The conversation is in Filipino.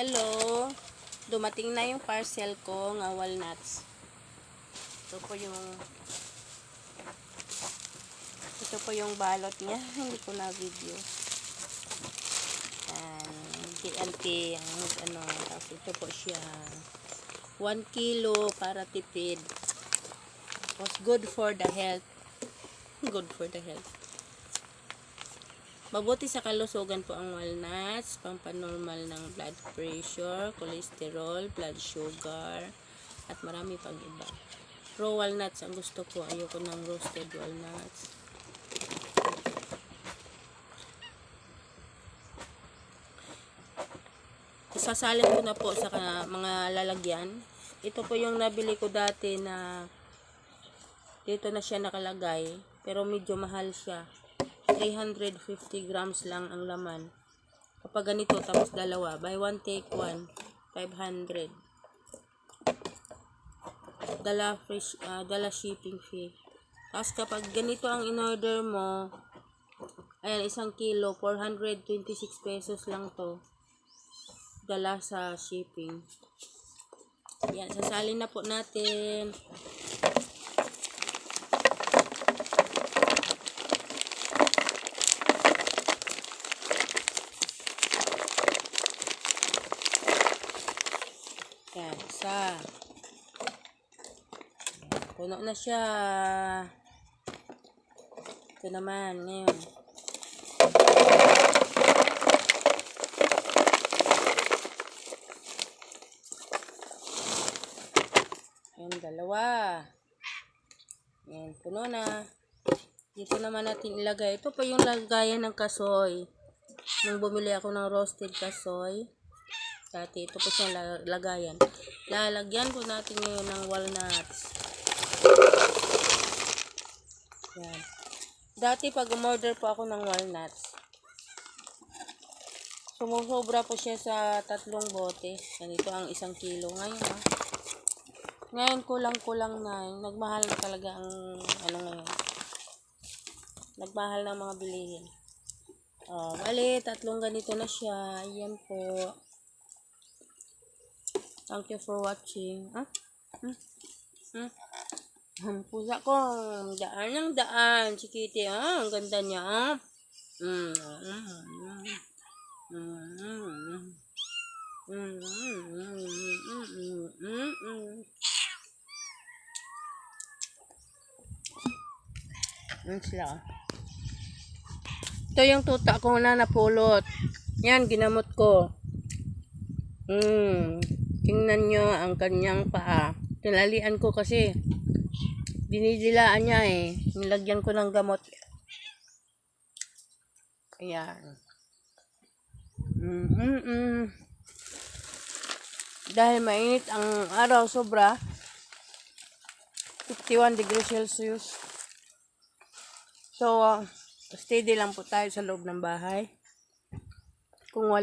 Hello, dumating na yung parcel ko ng walnuts. Ito po yung balot niya. Hindi ko na video. TNT ang tapos ito po siya 1 kilo para tipid. Tapos good for the health. Mabuti sa kalusugan po ang walnuts, pampanormal ng blood pressure, cholesterol, blood sugar, at marami pang iba. Raw walnuts ang gusto ko, ayoko ng roasted walnuts. Isasalin ko na po sa mga lalagyan. Ito po yung nabili ko dati na dito na siya nakalagay, pero medyo mahal siya. 350 grams lang ang laman. Kapag ganito, tapos dalawa, buy one take one, 500. Dala shipping fee. Tapos kapag ganito ang in-order mo, ayan, 1 kilo, 426 pesos lang to. Dala sa shipping. Yan, sasalin na po natin. Yan, isa. Puno na siya. Ito naman, ngayon. Yan, dalawa. Yan, puno na. Dito naman natin ilagay. Ito pa yung lagayan ng kasoy. Nung bumili ako ng roasted kasoy. Dati, ito po siyang lagayan. Lalagyan po natin ngayon ng walnuts. Yan. Dati pag umorder po ako ng walnuts, sumusobra po siya sa 3 bote. Ganito ang 1 kilo. Ngayon kulang-kulang na. Nagmahal na talaga ang ngayon. Nagmahal ng mga bilihin. Bali, 3 ganito na siya. Ayan po. Thank you for watching. Pusa ko. Daan ng daan. Chikiti, ang ganda niya. Sila. Ito yung tuta ko na napulot. Yan, ginamot ko. Tingnan nyo ang kanyang paa. Tinalian ko kasi dinidilaan niya eh. Nilagyan ko ng gamot. Ayan. Dahil mainit ang araw sobra, 51 degrees Celsius. So, steady lang po tayo sa loob ng bahay. Kung wala